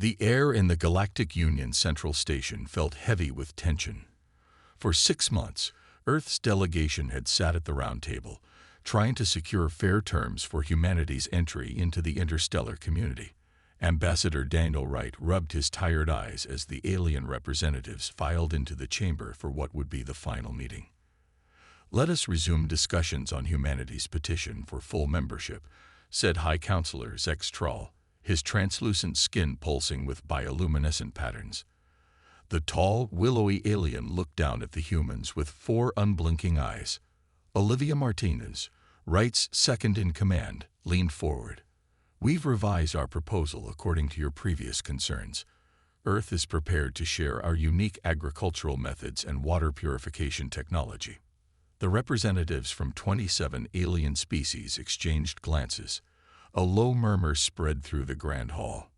The air in the Galactic Union Central Station felt heavy with tension. For 6 months, Earth's delegation had sat at the round table, trying to secure fair terms for humanity's entry into the interstellar community. Ambassador Daniel Wright rubbed his tired eyes as the alien representatives filed into the chamber for what would be the final meeting. "Let us resume discussions on humanity's petition for full membership," said High Counselor Zex Troll, his translucent skin pulsing with bioluminescent patterns. The tall, willowy alien looked down at the humans with 4 unblinking eyes. Olivia Martinez, Wright's second-in-command, leaned forward. "We've revised our proposal according to your previous concerns. Earth is prepared to share our unique agricultural methods and water purification technology." The representatives from 27 alien species exchanged glances. A low murmur spread through the grand hall.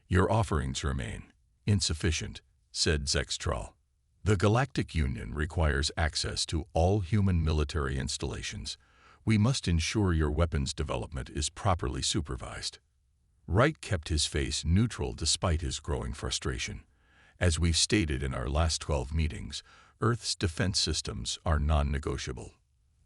"Your offerings remain insufficient," said Zextral. "The Galactic Union requires access to all human military installations. We must ensure your weapons development is properly supervised." Wright kept his face neutral despite his growing frustration. "As we've stated in our last 12 meetings, Earth's defense systems are non-negotiable."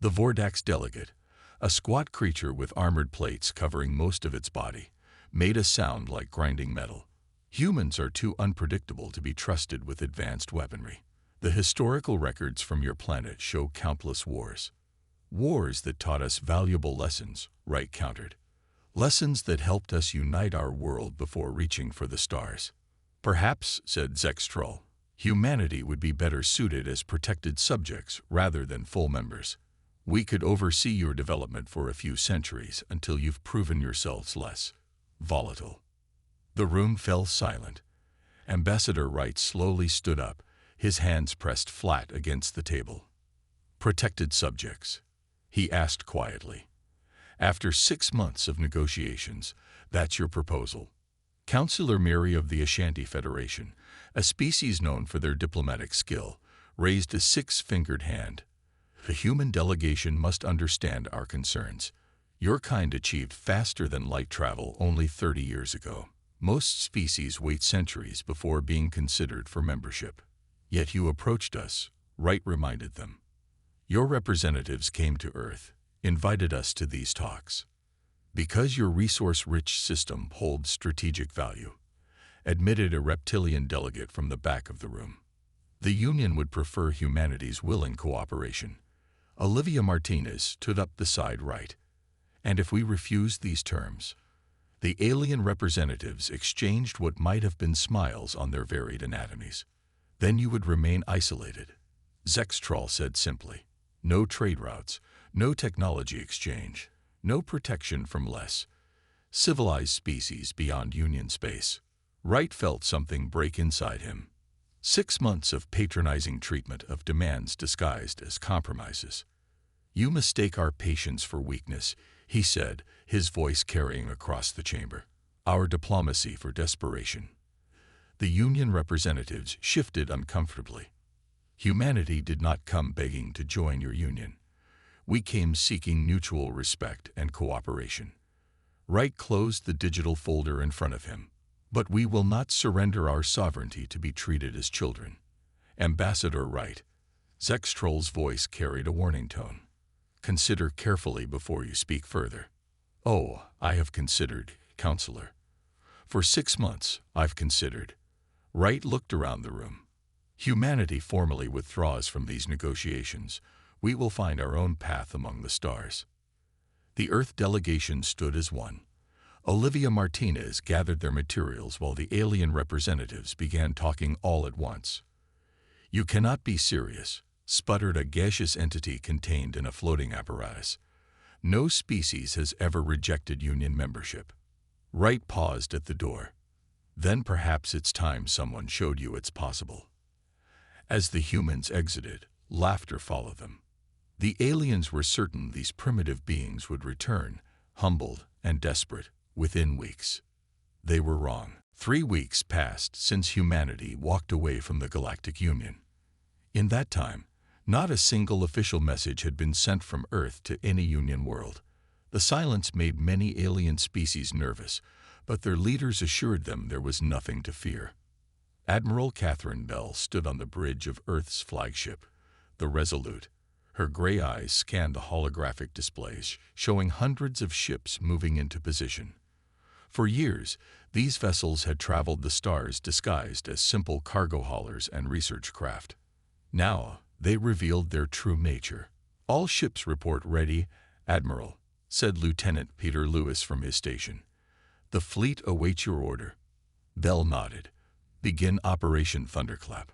The Vordax delegate, a squat creature with armored plates covering most of its body, made a sound like grinding metal. "Humans are too unpredictable to be trusted with advanced weaponry. The historical records from your planet show countless wars. Wars that taught us valuable lessons," Wright countered. "Lessons that helped us unite our world before reaching for the stars." "Perhaps," said Zextrol, "humanity would be better suited as protected subjects rather than full members. We could oversee your development for a few centuries until you've proven yourselves less volatile." The room fell silent. Ambassador Wright slowly stood up, his hands pressed flat against the table. "Protected subjects," he asked quietly. "After 6 months of negotiations, that's your proposal." Councillor Miri of the Ashanti Federation, a species known for their diplomatic skill, raised a 6-fingered hand. "The human delegation must understand our concerns. Your kind achieved faster than light travel only 30 years ago. Most species wait centuries before being considered for membership. Yet you approached us," Wright reminded them. "Your representatives came to Earth, invited us to these talks. Because your resource-rich system holds strategic value," admitted a reptilian delegate from the back of the room. "The Union would prefer humanity's willing cooperation." Olivia Martinez stood up beside Wright. "And if we refuse these terms?" The alien representatives exchanged what might have been smiles on their varied anatomies. "Then you would remain isolated," Zextrol said simply. "No trade routes, no technology exchange, no protection from less civilized species beyond Union space." Wright felt something break inside him. 6 months of patronizing treatment of demands disguised as compromises. "You mistake our patience for weakness," he said, his voice carrying across the chamber. "Our diplomacy for desperation." The Union representatives shifted uncomfortably. "Humanity did not come begging to join your Union. We came seeking mutual respect and cooperation." Wright closed the digital folder in front of him. "But we will not surrender our sovereignty to be treated as children." "Ambassador Wright," Zextrol's voice carried a warning tone. "Consider carefully before you speak further." "Oh, I have considered, Counselor. For 6 months, I've considered." Wright looked around the room. "Humanity formally withdraws from these negotiations. We will find our own path among the stars." The Earth delegation stood as one. Olivia Martinez gathered their materials while the alien representatives began talking all at once. "You cannot be serious," sputtered a gaseous entity contained in a floating apparatus. "No species has ever rejected Union membership." Wright paused at the door. "Then perhaps it's time someone showed you it's possible." As the humans exited, laughter followed them. The aliens were certain these primitive beings would return, humbled and desperate, within weeks. They were wrong. 3 weeks passed since humanity walked away from the Galactic Union. In that time, not a single official message had been sent from Earth to any Union world. The silence made many alien species nervous, but their leaders assured them there was nothing to fear. Admiral Catherine Bell stood on the bridge of Earth's flagship, the Resolute. Her gray eyes scanned the holographic displays, showing hundreds of ships moving into position. For years, these vessels had traveled the stars disguised as simple cargo haulers and research craft. Now, they revealed their true nature. "All ships report ready, Admiral," said Lieutenant Peter Lewis from his station. "The fleet awaits your order." Bell nodded. "Begin Operation Thunderclap."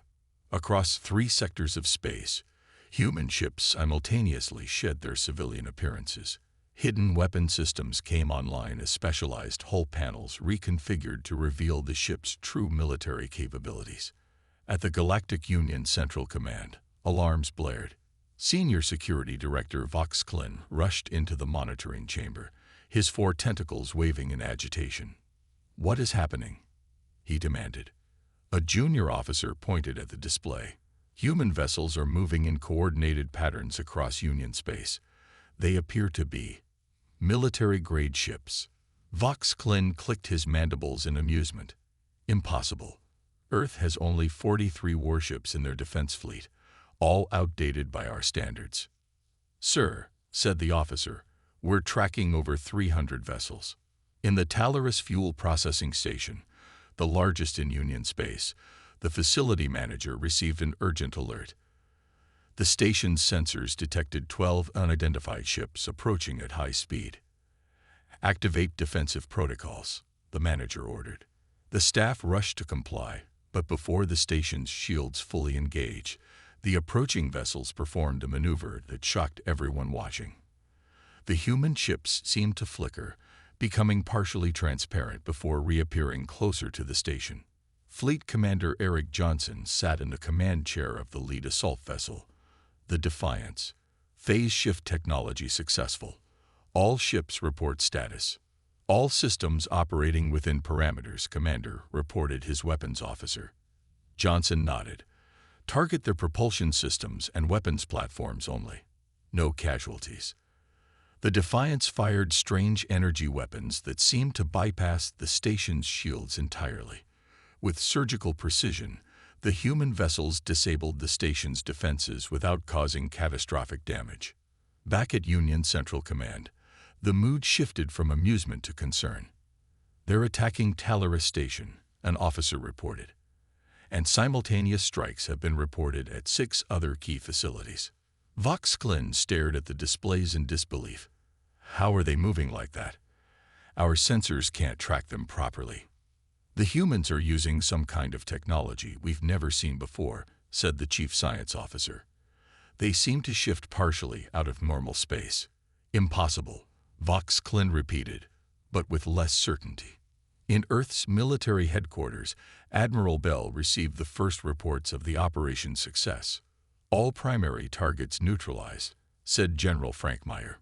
Across 3 sectors of space, human ships simultaneously shed their civilian appearances. Hidden weapon systems came online as specialized hull panels reconfigured to reveal the ship's true military capabilities. At the Galactic Union Central Command, alarms blared. Senior Security Director Vox Klin rushed into the monitoring chamber, his 4 tentacles waving in agitation. "What is happening?" he demanded. A junior officer pointed at the display. "Human vessels are moving in coordinated patterns across Union space. They appear to be military-grade ships." Vox Klin clicked his mandibles in amusement. "Impossible. Earth has only 43 warships in their defense fleet, all outdated by our standards." "Sir," said the officer, "we're tracking over 300 vessels." In the Talaris Fuel Processing Station, the largest in Union space, the facility manager received an urgent alert. The station's sensors detected 12 unidentified ships approaching at high speed. "Activate defensive protocols," the manager ordered. The staff rushed to comply, but before the station's shields fully engaged, the approaching vessels performed a maneuver that shocked everyone watching. The human ships seemed to flicker, becoming partially transparent before reappearing closer to the station. Fleet Commander Eric Johnson sat in the command chair of the lead assault vessel, the Defiance. "Phase shift technology successful. All ships report status." "All systems operating within parameters," Commander reported his weapons officer. Johnson nodded. "Target their propulsion systems and weapons platforms only. No casualties." The Defiance fired strange energy weapons that seemed to bypass the station's shields entirely. With surgical precision, the human vessels disabled the station's defenses without causing catastrophic damage. Back at Union Central Command, the mood shifted from amusement to concern. "They're attacking Talaris Station," an officer reported. "And simultaneous strikes have been reported at 6 other key facilities." Vox Klin stared at the displays in disbelief. "How are they moving like that? Our sensors can't track them properly." "The humans are using some kind of technology we've never seen before," said the chief science officer. "They seem to shift partially out of normal space." "Impossible," Vox Klin repeated, but with less certainty. In Earth's military headquarters, Admiral Bell received the first reports of the operation's success. "All primary targets neutralized," said General Frankmeyer.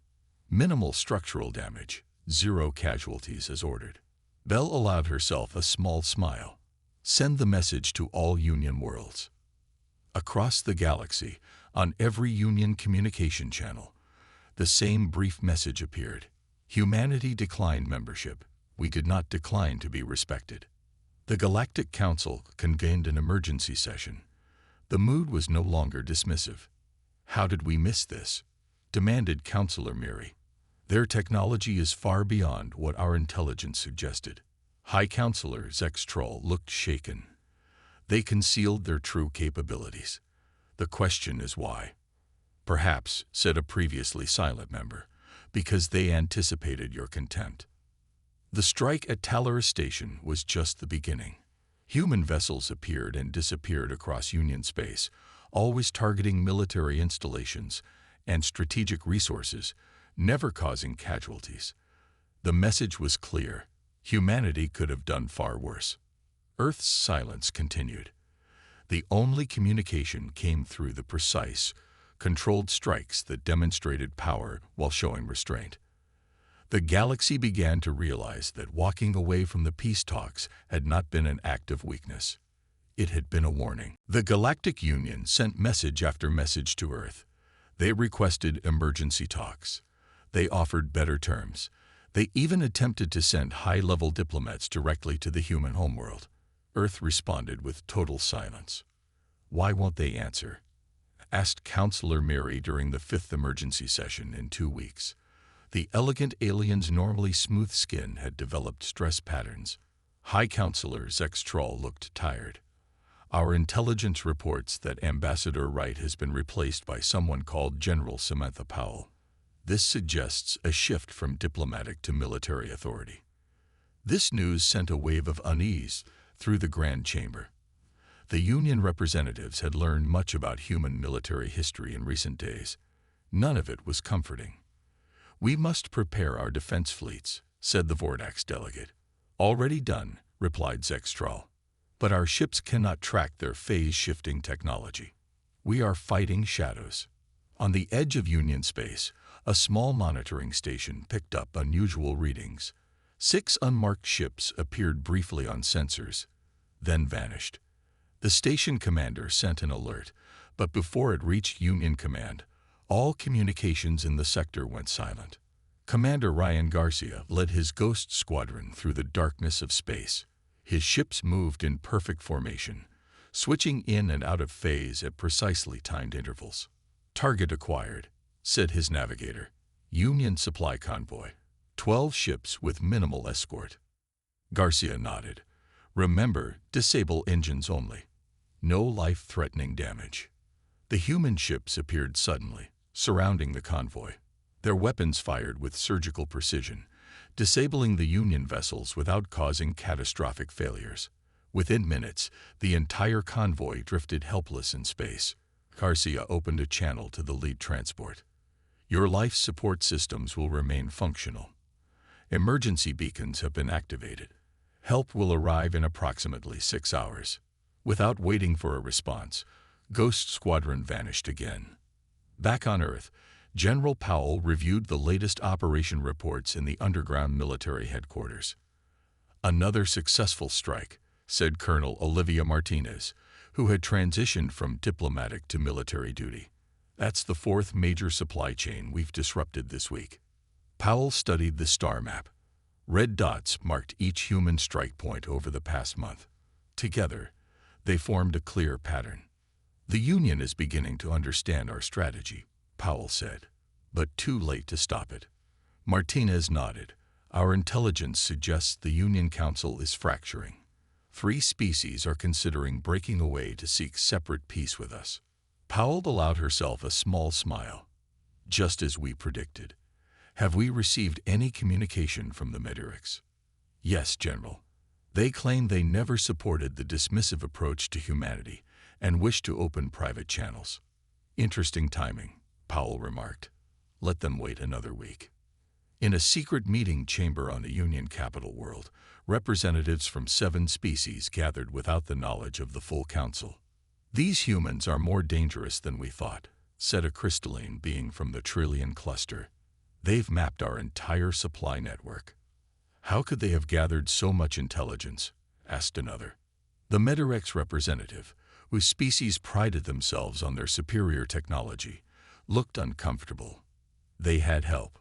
"Minimal structural damage, 0 casualties as ordered." Bell allowed herself a small smile. "Send the message to all Union worlds." Across the galaxy, on every Union communication channel, the same brief message appeared. "Humanity declined membership. We did not decline to be respected." The Galactic Council convened an emergency session. The mood was no longer dismissive. "How did we miss this?" demanded Councillor Miri. "Their technology is far beyond what our intelligence suggested." High Councillor Zextroll looked shaken. "They concealed their true capabilities. The question is why?" "Perhaps," said a previously silent member, "because they anticipated your contempt." The strike at Talaris Station was just the beginning. Human vessels appeared and disappeared across Union space, always targeting military installations and strategic resources, never causing casualties. The message was clear. Humanity could have done far worse. Earth's silence continued. The only communication came through the precise, controlled strikes that demonstrated power while showing restraint. The galaxy began to realize that walking away from the peace talks had not been an act of weakness. It had been a warning. The Galactic Union sent message after message to Earth. They requested emergency talks. They offered better terms. They even attempted to send high-level diplomats directly to the human homeworld. Earth responded with total silence. "Why won't they answer?" asked Counselor Mary during the 5th emergency session in 2 weeks. The elegant alien's normally smooth skin had developed stress patterns. High Counselor Zextrol looked tired. "Our intelligence reports that Ambassador Wright has been replaced by someone called General Samantha Powell. This suggests a shift from diplomatic to military authority." This news sent a wave of unease through the Grand Chamber. The Union representatives had learned much about human military history in recent days. None of it was comforting. "We must prepare our defense fleets," said the Vordax delegate. "Already done," replied Zextrol. "But our ships cannot track their phase-shifting technology. We are fighting shadows." On the edge of Union space, a small monitoring station picked up unusual readings. 6 unmarked ships appeared briefly on sensors, then vanished. The station commander sent an alert, but before it reached Union Command, all communications in the sector went silent. Commander Ryan Garcia led his Ghost Squadron through the darkness of space. His ships moved in perfect formation, switching in and out of phase at precisely timed intervals. "Target acquired," said his navigator. "Union supply convoy. 12 ships with minimal escort." Garcia nodded. "Remember, disable engines only. No life-threatening damage." The human ships appeared suddenly, surrounding the convoy. Their weapons fired with surgical precision, disabling the Union vessels without causing catastrophic failures. Within minutes, the entire convoy drifted helpless in space. Garcia opened a channel to the lead transport. "Your life support systems will remain functional. Emergency beacons have been activated. Help will arrive in approximately 6 hours." Without waiting for a response, Ghost Squadron vanished again. Back on Earth, General Powell reviewed the latest operation reports in the underground military headquarters. "Another successful strike," said Colonel Olivia Martinez, who had transitioned from diplomatic to military duty. "That's the 4th major supply chain we've disrupted this week." Powell studied the star map. Red dots marked each human strike point over the past month. Together, they formed a clear pattern. "The Union is beginning to understand our strategy," Powell said, "but too late to stop it." Martinez nodded. "Our intelligence suggests the Union Council is fracturing. 3 species are considering breaking away to seek separate peace with us." Powell allowed herself a small smile. "Just as we predicted. Have we received any communication from the Medirics?" "Yes, General. They claim they never supported the dismissive approach to humanity and wish to open private channels." "Interesting timing," Powell remarked. "Let them wait another week." In a secret meeting chamber on the Union capital world, representatives from 7 species gathered without the knowledge of the full council. "These humans are more dangerous than we thought," said a crystalline being from the Trillion cluster. "They've mapped our entire supply network." "How could they have gathered so much intelligence?" asked another. The Medirex representative, whose species prided themselves on their superior technology, looked uncomfortable. "They had help.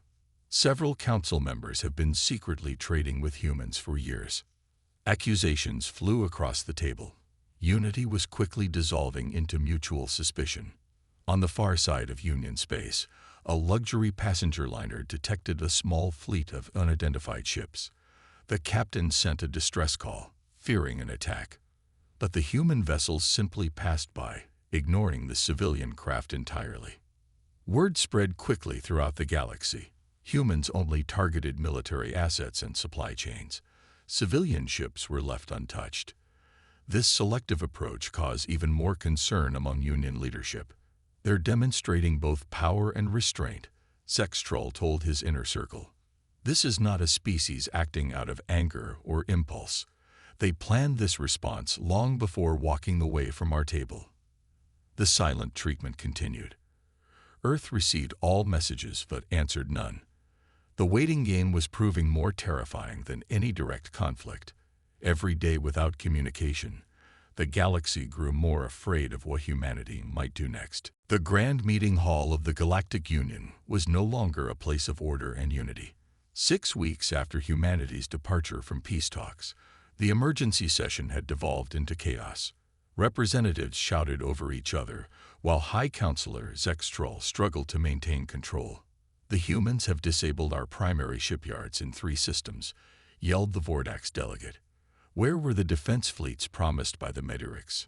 Several council members have been secretly trading with humans for years." Accusations flew across the table. Unity was quickly dissolving into mutual suspicion. On the far side of Union space, a luxury passenger liner detected a small fleet of unidentified ships. The captain sent a distress call, fearing an attack. But the human vessels simply passed by, ignoring the civilian craft entirely. Word spread quickly throughout the galaxy. Humans only targeted military assets and supply chains. Civilian ships were left untouched. This selective approach caused even more concern among Union leadership. "They're demonstrating both power and restraint," Zextrol told his inner circle. "This is not a species acting out of anger or impulse. They planned this response long before walking away from our table." The silent treatment continued. Earth received all messages but answered none. The waiting game was proving more terrifying than any direct conflict. Every day without communication, the galaxy grew more afraid of what humanity might do next. The grand meeting hall of the Galactic Union was no longer a place of order and unity. 6 weeks after humanity's departure from peace talks, the emergency session had devolved into chaos. Representatives shouted over each other, while High Counselor Zextrol struggled to maintain control. "The humans have disabled our primary shipyards in 3 systems," yelled the Vordax delegate. Where were the defense fleets promised by the Meteorics?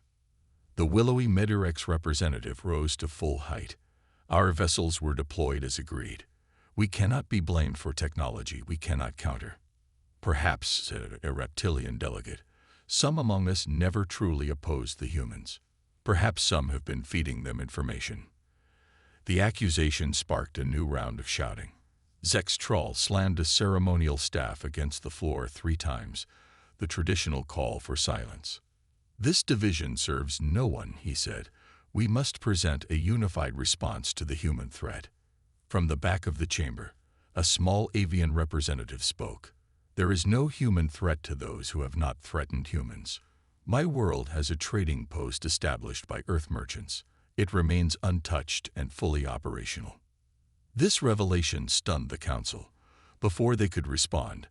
The willowy Meteorics representative rose to full height. "Our vessels were deployed as agreed. We cannot be blamed for technology we cannot counter." "Perhaps," said a reptilian delegate, "some among us never truly opposed the humans. Perhaps some have been feeding them information." The accusation sparked a new round of shouting. Zextrol slammed a ceremonial staff against the floor 3 times, the traditional call for silence. "This division serves no one," he said. "We must present a unified response to the human threat." From the back of the chamber, a small avian representative spoke. "There is no human threat to those who have not threatened humans. My world has a trading post established by Earth merchants. It remains untouched and fully operational." This revelation stunned the council. Before they could respond,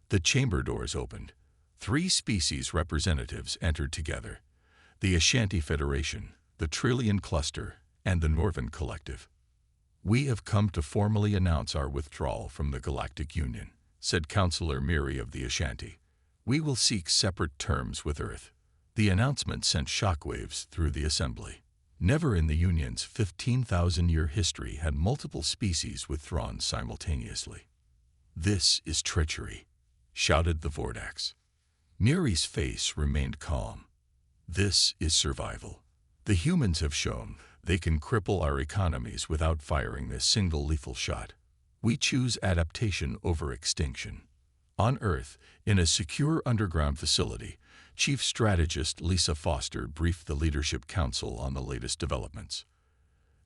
the chamber doors opened. 3 species representatives entered together: the Ashanti Federation, the Trillion Cluster, and the Norvan Collective. "We have come to formally announce our withdrawal from the Galactic Union," said Counselor Miri of the Ashanti. "We will seek separate terms with Earth." The announcement sent shockwaves through the assembly. Never in the Union's 15,000-year history had multiple species withdrawn simultaneously. "This is treachery," shouted the Vordax. Miri's face remained calm. "This is survival. The humans have shown they can cripple our economies without firing a single lethal shot. We choose adaptation over extinction." On Earth, in a secure underground facility, Chief Strategist Lisa Foster briefed the Leadership Council on the latest developments.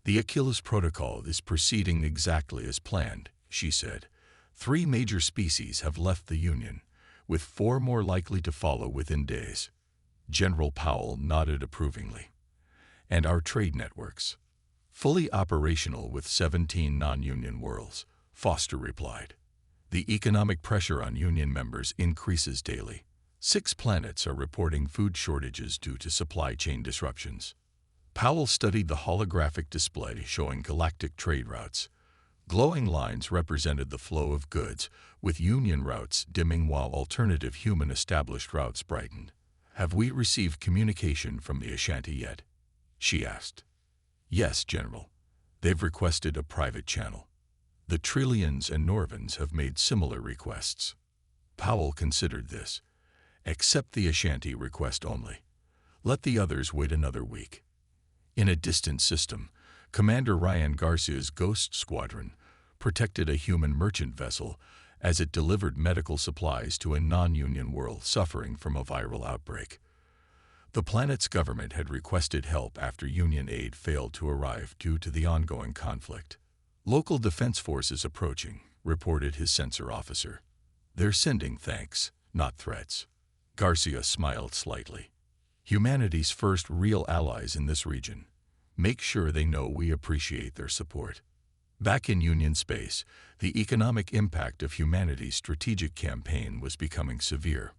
"The Achilles Protocol is proceeding exactly as planned," she said. 3 major species have left the Union, with 4 more likely to follow within days. General Powell nodded approvingly. "And our trade networks?" "Fully operational with 17 non-Union worlds," Foster replied. "The economic pressure on Union members increases daily. 6 planets are reporting food shortages due to supply chain disruptions." Powell studied the holographic display showing galactic trade routes. Glowing lines represented the flow of goods, with Union routes dimming while alternative human-established routes brightened. "Have we received communication from the Ashanti yet?" she asked. "Yes, General. They've requested a private channel. The Trillions and Norvans have made similar requests." Powell considered this. "Accept the Ashanti request only. Let the others wait another week." In a distant system, Commander Ryan Garcia's Ghost Squadron protected a human merchant vessel as it delivered medical supplies to a non-Union world suffering from a viral outbreak. The planet's government had requested help after Union aid failed to arrive due to the ongoing conflict. "Local defense forces approaching," reported his sensor officer. "They're sending thanks, not threats." Garcia smiled slightly. "Humanity's first real allies in this region. Make sure they know we appreciate their support." Back in Union space, the economic impact of humanity's strategic campaign was becoming severe.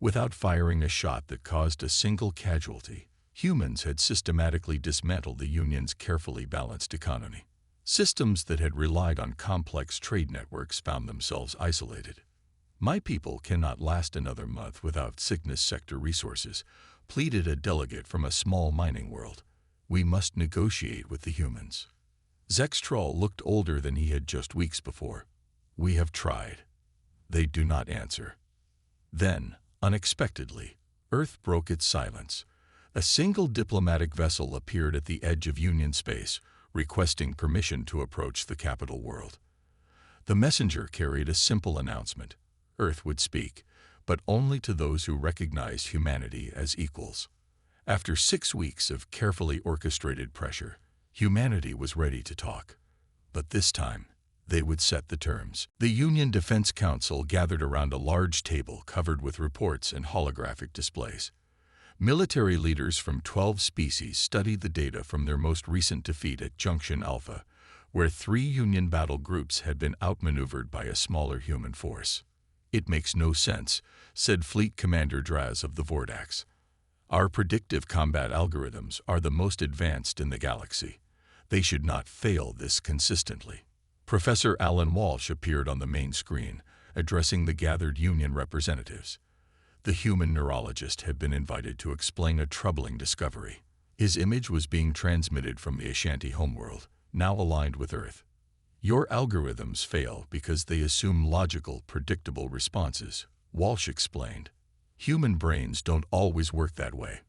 Without firing a shot that caused a single casualty, humans had systematically dismantled the Union's carefully balanced economy. Systems that had relied on complex trade networks found themselves isolated. "My people cannot last another month without Cygnus sector resources," pleaded a delegate from a small mining world. "We must negotiate with the humans." Zextrol looked older than he had just weeks before. "We have tried. They do not answer." Then, unexpectedly, Earth broke its silence. A single diplomatic vessel appeared at the edge of Union space, requesting permission to approach the capital world. The messenger carried a simple announcement. Earth would speak, but only to those who recognized humanity as equals. After 6 weeks of carefully orchestrated pressure, humanity was ready to talk. But this time, they would set the terms. The Union Defense Council gathered around a large table covered with reports and holographic displays. Military leaders from 12 species studied the data from their most recent defeat at Junction Alpha, where 3 Union battle groups had been outmaneuvered by a smaller human force. "It makes no sense," said Fleet Commander Draz of the Vordax. "Our predictive combat algorithms are the most advanced in the galaxy. They should not fail this consistently." Professor Alan Walsh appeared on the main screen, addressing the gathered Union representatives. The human neurologist had been invited to explain a troubling discovery. His image was being transmitted from the Ashanti homeworld, now aligned with Earth. "Your algorithms fail because they assume logical, predictable responses," Walsh explained. "Human brains don't always work that way.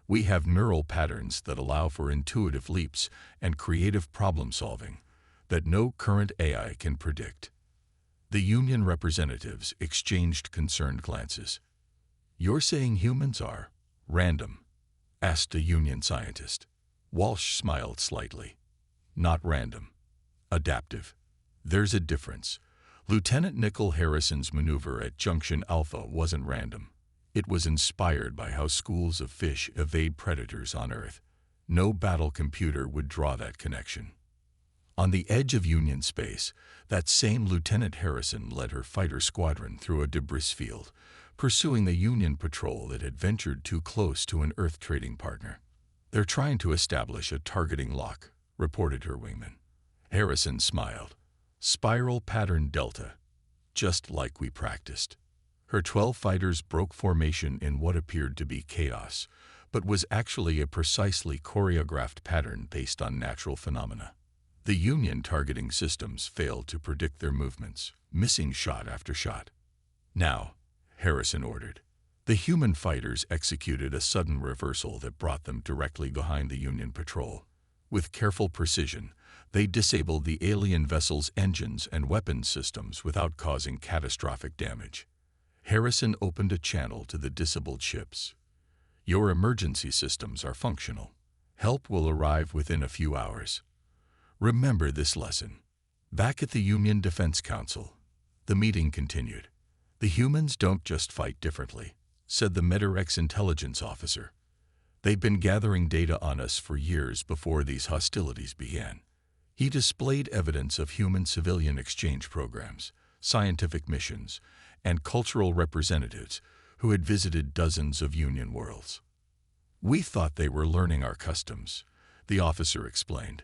We have neural patterns that allow for intuitive leaps and creative problem-solving that no current AI can predict." The Union representatives exchanged concerned glances. "You're saying humans are random?" asked a Union scientist. Walsh smiled slightly. "Not random. Adaptive. There's a difference. Lieutenant Nickel Harrison's maneuver at Junction Alpha wasn't random. It was inspired by how schools of fish evade predators on Earth. No battle computer would draw that connection." On the edge of Union space, that same Lieutenant Harrison led her fighter squadron through a debris field, pursuing the Union patrol that had ventured too close to an Earth trading partner. "They're trying to establish a targeting lock," reported her wingman. Harrison smiled. "Spiral pattern delta, just like we practiced." Her 12 fighters broke formation in what appeared to be chaos, but was actually a precisely choreographed pattern based on natural phenomena. The Union targeting systems failed to predict their movements, missing shot after shot. "Now," Harrison ordered. The human fighters executed a sudden reversal that brought them directly behind the Union patrol. With careful precision, they disabled the alien vessel's engines and weapons systems without causing catastrophic damage. Harrison opened a channel to the disabled ships. "Your emergency systems are functional. Help will arrive within a few hours. Remember this lesson." Back at the Union Defense Council, the meeting continued. "The humans don't just fight differently," said the Medirex intelligence officer. "They've been gathering data on us for years before these hostilities began." He displayed evidence of human-civilian exchange programs, scientific missions, and cultural representatives who had visited dozens of Union worlds. "We thought they were learning our customs," the officer explained.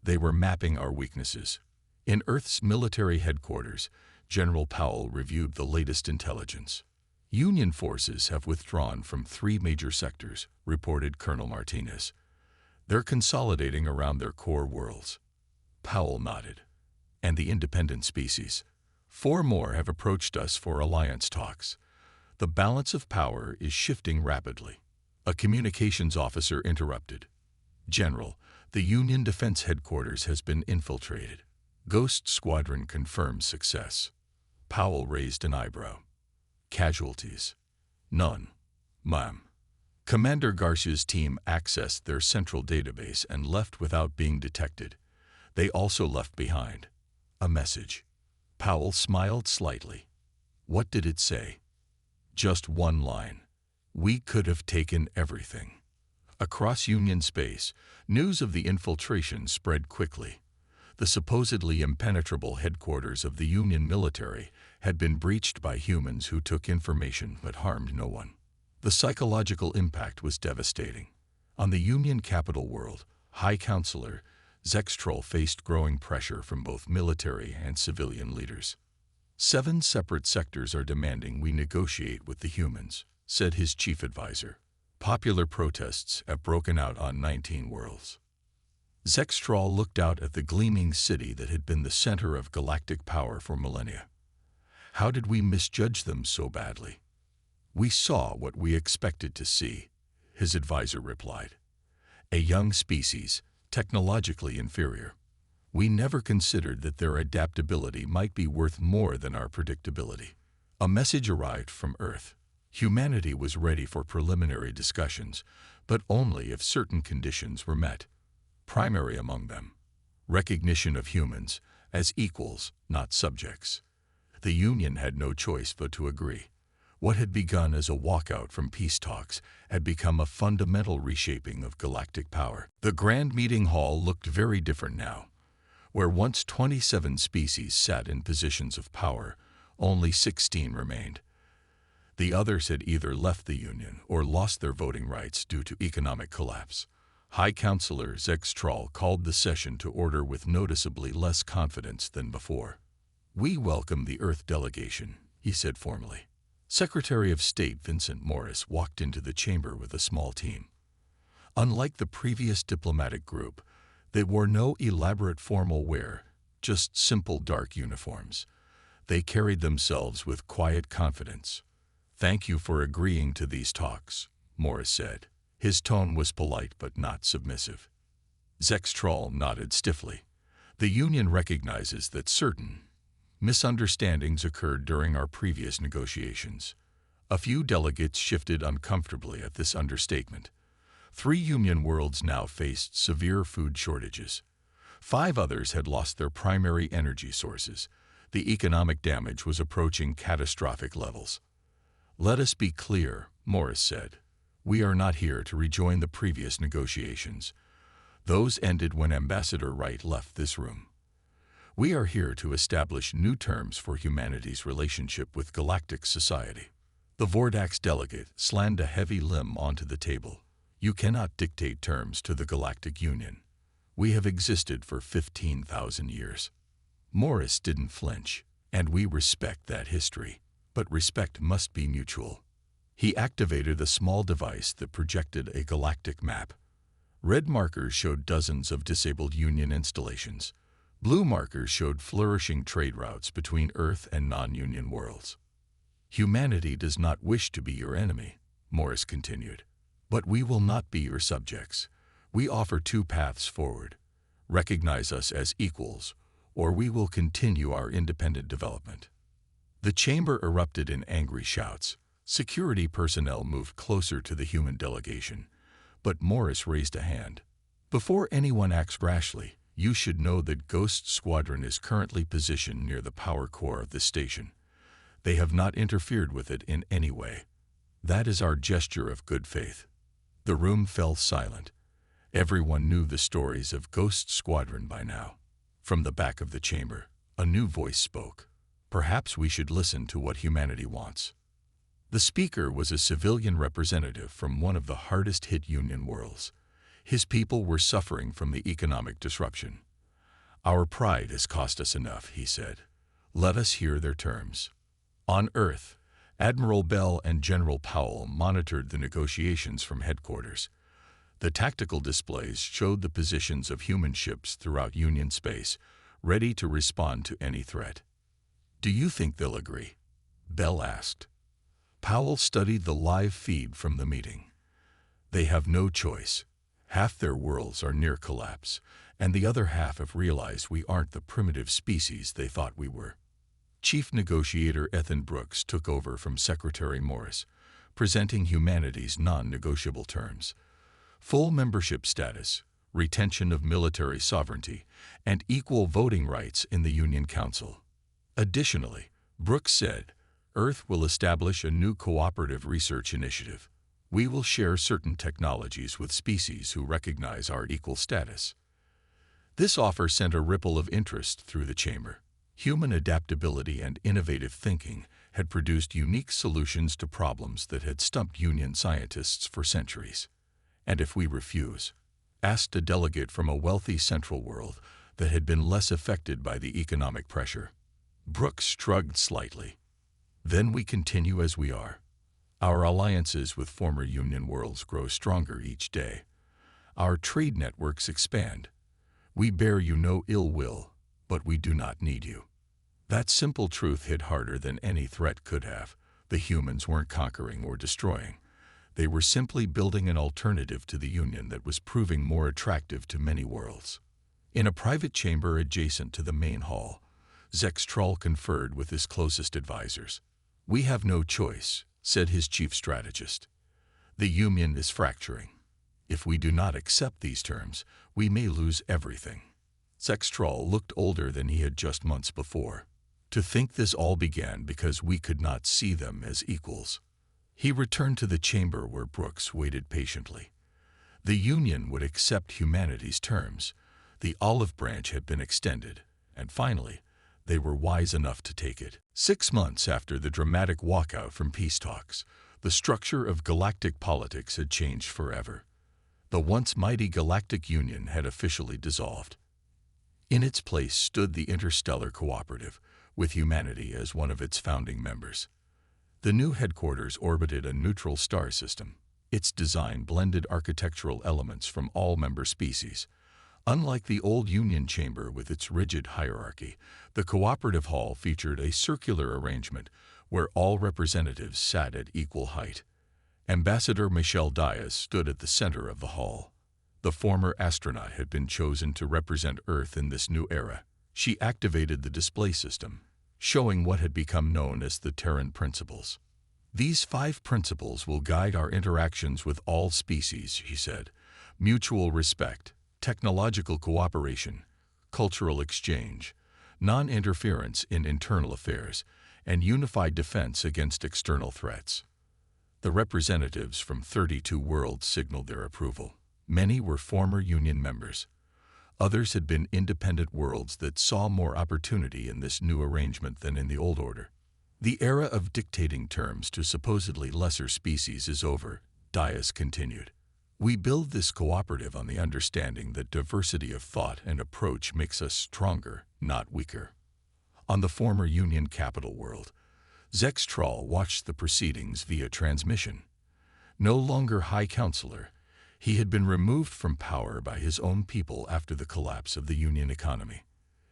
"They were mapping our weaknesses." In Earth's military headquarters, General Powell reviewed the latest intelligence. "Union forces have withdrawn from 3 major sectors," reported Colonel Martinez. "They're consolidating around their core worlds." Powell nodded. "And the independent species? 4 more have approached us for alliance talks. The balance of power is shifting rapidly." A communications officer interrupted. "General, the Union Defense Headquarters has been infiltrated. Ghost Squadron confirms success." Powell raised an eyebrow. "Casualties?" "None, ma'am." Commander Garcia's team accessed their central database and left without being detected. They also left behind a message. Powell smiled slightly. "What did it say?" "Just one line. We could have taken everything." Across Union space, news of the infiltration spread quickly. The supposedly impenetrable headquarters of the Union military had been breached by humans who took information but harmed no one. The psychological impact was devastating. On the Union capital world, High Counselor Zextrol faced growing pressure from both military and civilian leaders. 7 separate sectors are demanding we negotiate with the humans, said his chief advisor. Popular protests have broken out on 19 worlds. Zextrol looked out at the gleaming city that had been the center of galactic power for millennia. How did we misjudge them so badly? We saw what we expected to see, his advisor replied. A young species, technologically inferior. We never considered that their adaptability might be worth more than our predictability. A message arrived from Earth. Humanity was ready for preliminary discussions, but only if certain conditions were met. Primary among them, recognition of humans as equals, not subjects. The Union had no choice but to agree. What had begun as a walkout from peace talks had become a fundamental reshaping of galactic power. The Grand Meeting Hall looked very different now. Where once 27 species sat in positions of power, only 16 remained. The others had either left the Union or lost their voting rights due to economic collapse. High Counselor Zegstral called the session to order with noticeably less confidence than before. "We welcome the Earth delegation," he said formally. Secretary of State Vincent Morris walked into the chamber with a small team. Unlike the previous diplomatic group, they wore no elaborate formal wear, just simple dark uniforms. They carried themselves with quiet confidence. "Thank you for agreeing to these talks," Morris said. His tone was polite but not submissive. Zegstral nodded stiffly. "The Union recognizes that certain misunderstandings occurred during our previous negotiations." A few delegates shifted uncomfortably at this understatement. 3 Union worlds now faced severe food shortages. 5 others had lost their primary energy sources. The economic damage was approaching catastrophic levels. "Let us be clear," Morris said. "We are not here to rejoin the previous negotiations. Those ended when Ambassador Wright left this room. We are here to establish new terms for humanity's relationship with galactic society." The Vordax delegate slammed a heavy limb onto the table. "You cannot dictate terms to the Galactic Union. We have existed for 15,000 years. Morris didn't flinch, and we respect that history. But respect must be mutual. He activated a small device that projected a galactic map. Red markers showed dozens of disabled Union installations. Blue markers showed flourishing trade routes between Earth and non-Union worlds. "Humanity does not wish to be your enemy," Morris continued. "But we will not be your subjects. We offer 2 paths forward. Recognize us as equals, or we will continue our independent development." The chamber erupted in angry shouts. Security personnel moved closer to the human delegation, but Morris raised a hand. "Before anyone acts rashly, you should know that Ghost Squadron is currently positioned near the power core of the station. They have not interfered with it in any way. That is our gesture of good faith." The room fell silent. Everyone knew the stories of Ghost Squadron by now. From the back of the chamber, a new voice spoke. "Perhaps we should listen to what humanity wants." The speaker was a civilian representative from one of the hardest-hit Union worlds. His people were suffering from the economic disruption. "Our pride has cost us enough," he said. "Let us hear their terms." On Earth, Admiral Bell and General Powell monitored the negotiations from headquarters. The tactical displays showed the positions of human ships throughout Union space, ready to respond to any threat. "Do you think they'll agree?" Bell asked. Powell studied the live feed from the meeting. "They have no choice. Half their worlds are near collapse, and the other half have realized we aren't the primitive species they thought we were." Chief Negotiator Ethan Brooks took over from Secretary Morris, presenting humanity's non-negotiable terms: full membership status, retention of military sovereignty, and equal voting rights in the Union Council. Additionally, Brooks said, Earth will establish a new cooperative research initiative. We will share certain technologies with species who recognize our equal status. This offer sent a ripple of interest through the chamber. Human adaptability and innovative thinking had produced unique solutions to problems that had stumped Union scientists for centuries. "And if we refuse?" asked a delegate from a wealthy central world that had been less affected by the economic pressure. Brooks shrugged slightly. "Then we continue as we are. Our alliances with former Union worlds grow stronger each day. Our trade networks expand. We bear you no ill will, but we do not need you." That simple truth hit harder than any threat could have. The humans weren't conquering or destroying. They were simply building an alternative to the Union that was proving more attractive to many worlds. In a private chamber adjacent to the main hall, Zegstral conferred with his closest advisors. "We have no choice," said his chief strategist. "The Union is fracturing. If we do not accept these terms, we may lose everything." Zegstral looked older than he had just months before. "To think this all began because we could not see them as equals." He returned to the chamber where Brooks waited patiently. The Union would accept humanity's terms. The olive branch had been extended, and finally, they were wise enough to take it. 6 months after the dramatic walkout from peace talks, the structure of galactic politics had changed forever. The once mighty Galactic Union had officially dissolved. In its place stood the Interstellar Cooperative, with humanity as one of its founding members. The new headquarters orbited a neutral star system. Its design blended architectural elements from all member species. Unlike the old Union Chamber with its rigid hierarchy, the Cooperative Hall featured a circular arrangement where all representatives sat at equal height. Ambassador Michelle Diaz stood at the center of the hall. The former astronaut had been chosen to represent Earth in this new era. She activated the display system, showing what had become known as the Terran Principles. "These 5 principles will guide our interactions with all species," she said. "Mutual respect, technological cooperation, cultural exchange, non-interference in internal affairs, and unified defense against external threats." The representatives from 32 worlds signaled their approval. Many were former Union members. Others had been independent worlds that saw more opportunity in this new arrangement than in the old order. "The era of dictating terms to supposedly lesser species is over," Diaz continued. "We build this cooperative on the understanding that diversity of thought and approach makes us stronger, not weaker." On the former Union capital world, Zextral watched the proceedings via transmission. No longer High Counselor, he had been removed from power by his own people after the collapse of the Union economy.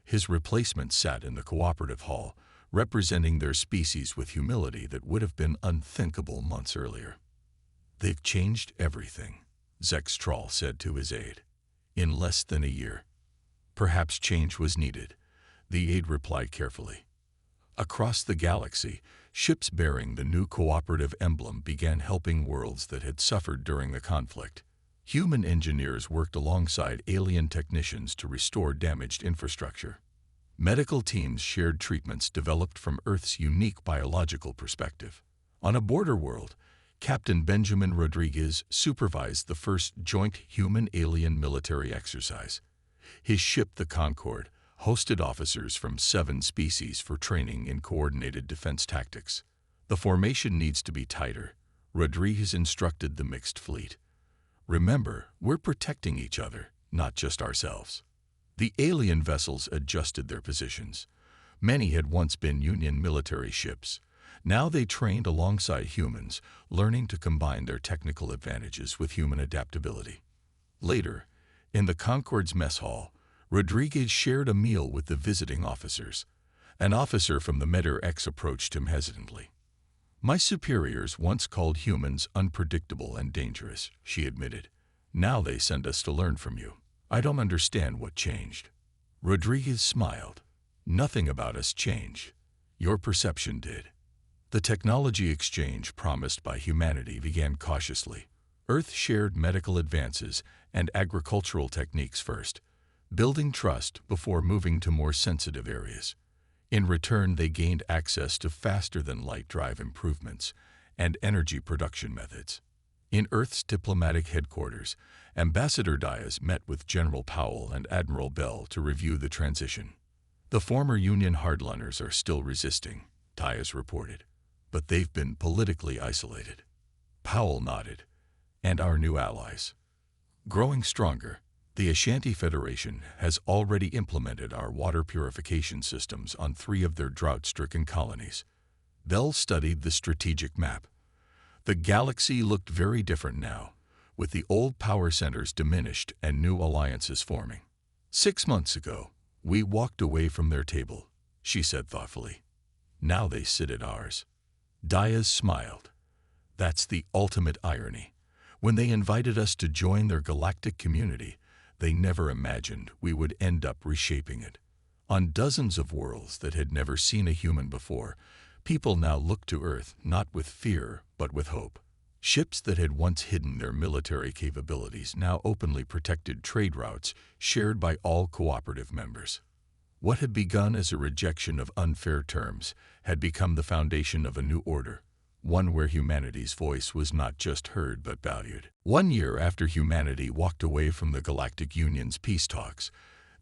His replacement sat in the Cooperative Hall, representing their species with humility that would have been unthinkable months earlier. "They've changed everything," Zextral said to his aide. "In less than a year." "Perhaps change was needed," the aide replied carefully. Across the galaxy, ships bearing the new cooperative emblem began helping worlds that had suffered during the conflict. Human engineers worked alongside alien technicians to restore damaged infrastructure. Medical teams shared treatments developed from Earth's unique biological perspective. On a border world, Captain Benjamin Rodriguez supervised the first joint human-alien military exercise. His ship, the Concorde, hosted officers from 7 species for training in coordinated defense tactics. "The formation needs to be tighter," Rodriguez instructed the mixed fleet. "Remember, we're protecting each other, not just ourselves." The alien vessels adjusted their positions. Many had once been Union military ships. Now they trained alongside humans, learning to combine their technical advantages with human adaptability. Later, in the Concorde's mess hall, Rodriguez shared a meal with the visiting officers. An officer from the Meter X approached him hesitantly. "My superiors once called humans unpredictable and dangerous," she admitted. "Now they send us to learn from you. I don't understand what changed." Rodriguez smiled. "Nothing about us changed. Your perception did." The technology exchange promised by humanity began cautiously. Earth shared medical advances and agricultural techniques first, building trust before moving to more sensitive areas. In return, they gained access to faster-than-light drive improvements and energy production methods. In Earth's diplomatic headquarters, Ambassador Diaz met with General Powell and Admiral Bell to review the transition. "The former Union hardliners are still resisting," Diaz reported, "but they've been politically isolated." Powell nodded. "And our new allies?" "Growing stronger. The Ashanti Federation has already implemented our water purification systems on 3 of their drought-stricken colonies." Bell studied the strategic map. The galaxy looked very different now, with the old power centers diminished and new alliances forming. "6 months ago, we walked away from their table," she said thoughtfully. "Now they sit at ours." Diaz smiled. "That's the ultimate irony. When they invited us to join their galactic community, they never imagined we would end up reshaping it. On dozens of worlds that had never seen a human before, people now looked to Earth not with fear but with hope. Ships that had once hidden their military capabilities now openly protected trade routes shared by all cooperative members. What had begun as a rejection of unfair terms had become the foundation of a new order, one where humanity's voice was not just heard but valued. 1 year after humanity walked away from the Galactic Union's peace talks,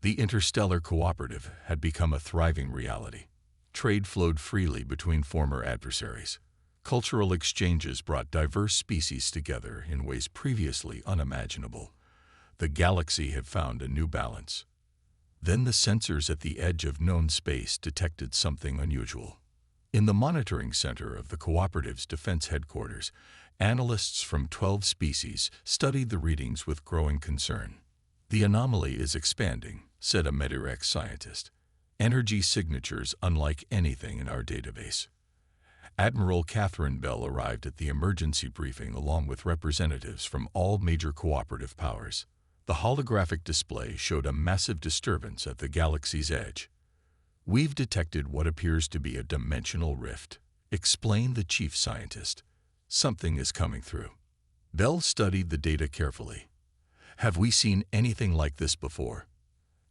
The interstellar cooperative had become a thriving reality. Trade flowed freely between former adversaries. Cultural exchanges brought diverse species together in ways previously unimaginable. The galaxy had found a new balance. Then the sensors at the edge of known space detected something unusual. In the monitoring center of the cooperative's defense headquarters, analysts from 12 species studied the readings with growing concern. "The anomaly is expanding," said a Medirex scientist. "Energy signatures unlike anything in our database." Admiral Catherine Bell arrived at the emergency briefing along with representatives from all major cooperative powers. The holographic display showed a massive disturbance at the galaxy's edge. "We've detected what appears to be a dimensional rift," explained the chief scientist. "Something is coming through." Bell studied the data carefully. "Have we seen anything like this before?"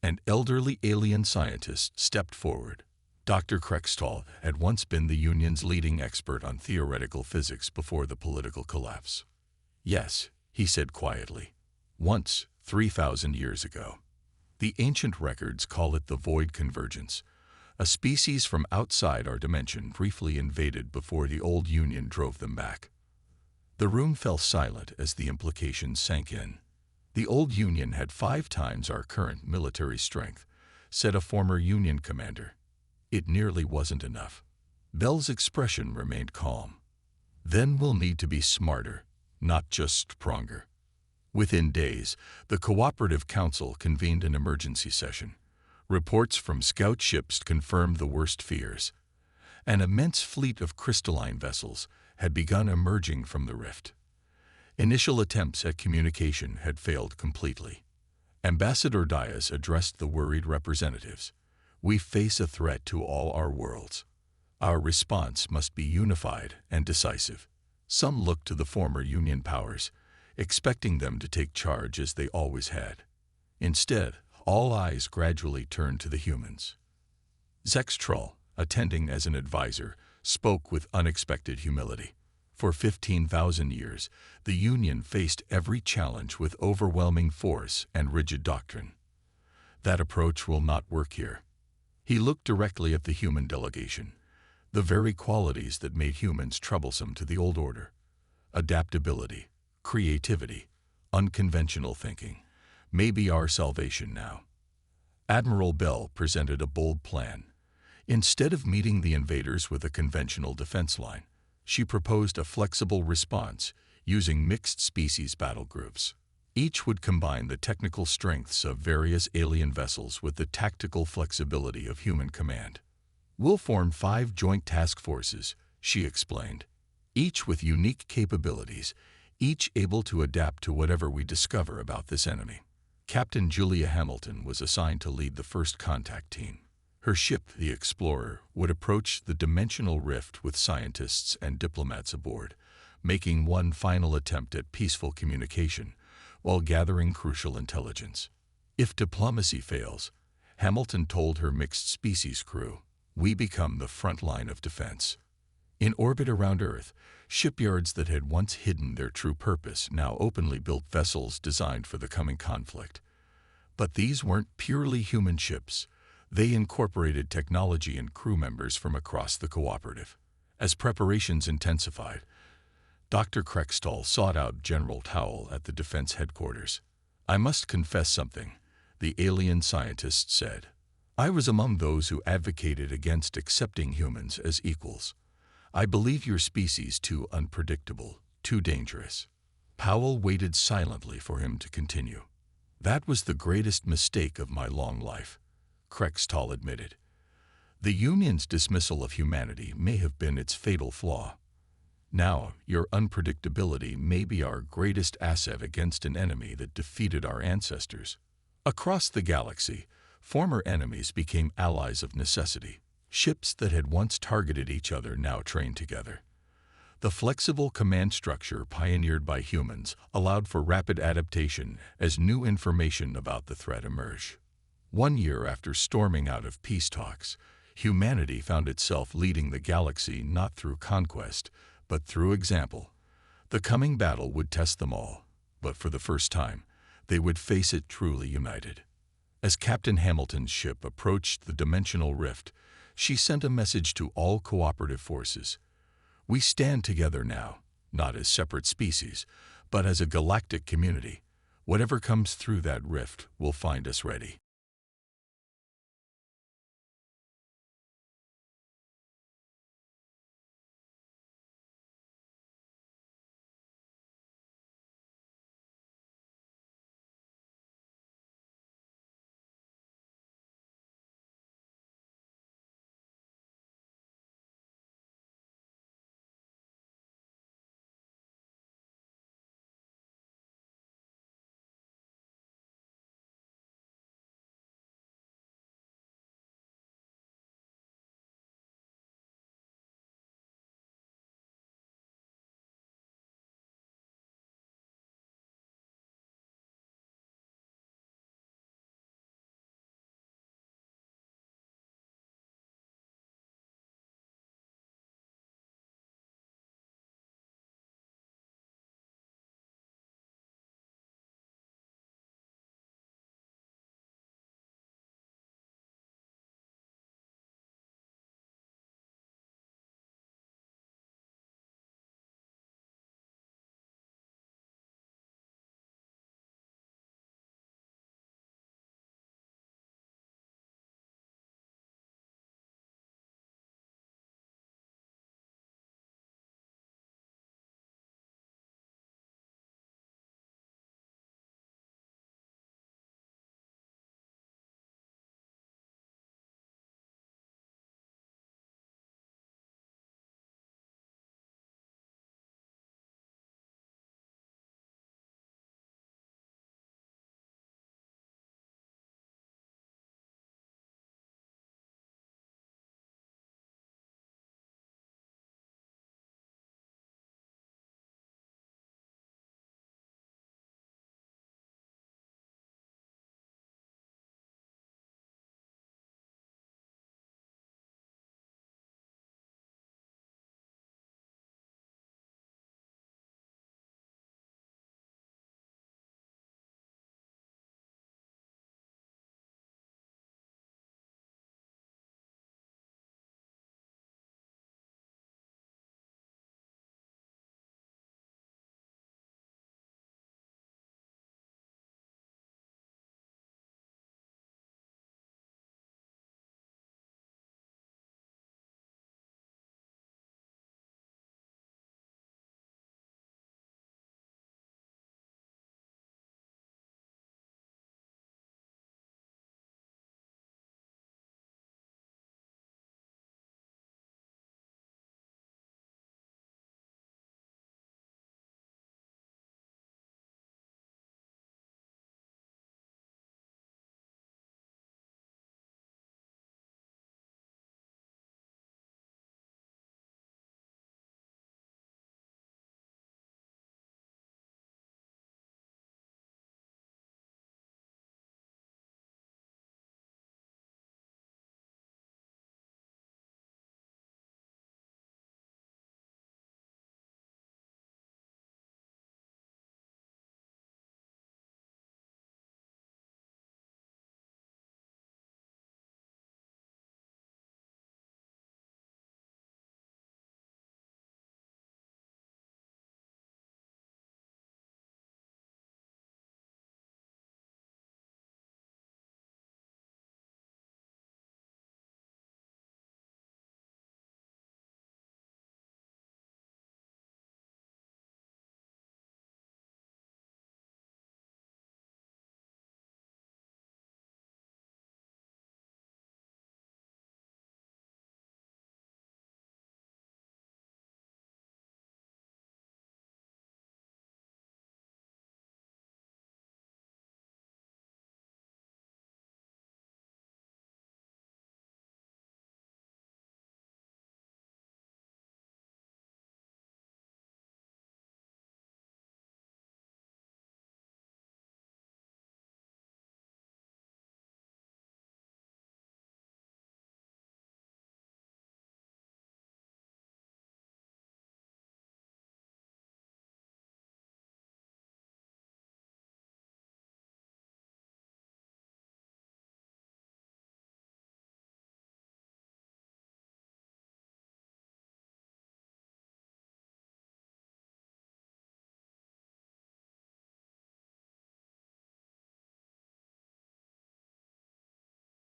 An elderly alien scientist stepped forward. Dr. Krextall had once been the Union's leading expert on theoretical physics before the political collapse. "Yes," he said quietly. "Once, 3,000 years ago. The ancient records call it the void convergence. A species from outside our dimension briefly invaded before the old Union drove them back." The room fell silent as the implications sank in. "The old Union had 5 times our current military strength," said a former Union commander. "It nearly wasn't enough." Bell's expression remained calm. "Then we'll need to be smarter, not just stronger." Within days, the Cooperative Council convened an emergency session. Reports from scout ships confirmed the worst fears. An immense fleet of crystalline vessels had begun emerging from the rift. Initial attempts at communication had failed completely. Ambassador Diaz addressed the worried representatives. "We face a threat to all our worlds. Our response must be unified and decisive." Some looked to the former Union powers, expecting them to take charge as they always had. Instead, all eyes gradually turned to the humans. Zextrol, attending as an advisor, spoke with unexpected humility. For 15,000 years, the Union faced every challenge with overwhelming force and rigid doctrine. That approach will not work here. He looked directly at the human delegation, the very qualities that made humans troublesome to the old order. Adaptability, creativity, unconventional thinking, may be our salvation now. Admiral Bell presented a bold plan. Instead of meeting the invaders with a conventional defense line, she proposed a flexible response using mixed-species battle groups. Each would combine the technical strengths of various alien vessels with the tactical flexibility of human command. "We'll form 5 joint task forces," she explained, "each with unique capabilities, each able to adapt to whatever we discover about this enemy." Captain Julia Hamilton was assigned to lead the first contact team. Her ship, the Explorer, would approach the dimensional rift with scientists and diplomats aboard, making one final attempt at peaceful communication while gathering crucial intelligence. If diplomacy fails, Hamilton told her mixed-species crew, "We become the front line of defense." In orbit around Earth, shipyards that had once hidden their true purpose now openly built vessels designed for the coming conflict. But these weren't purely human ships. They incorporated technology and crew members from across the cooperative. As preparations intensified, Dr. Krextall sought out General Towle at the defense headquarters. "I must confess something," the alien scientist said. "I was among those who advocated against accepting humans as equals. I believe your species too unpredictable, too dangerous." Powell waited silently for him to continue. "That was the greatest mistake of my long life," Krextall admitted. "The Union's dismissal of humanity may have been its fatal flaw. Now, your unpredictability may be our greatest asset against an enemy that defeated our ancestors." Across the galaxy, former enemies became allies of necessity. Ships that had once targeted each other now trained together. The flexible command structure pioneered by humans allowed for rapid adaptation as new information about the threat emerged. 1 year after storming out of peace talks, humanity found itself leading the galaxy not through conquest, but through example. The coming battle would test them all, but for the first time, they would face it truly united. As Captain Hamilton's ship approached the dimensional rift, she sent a message to all cooperative forces. We stand together now, not as separate species, but as a galactic community. Whatever comes through that rift will find us ready.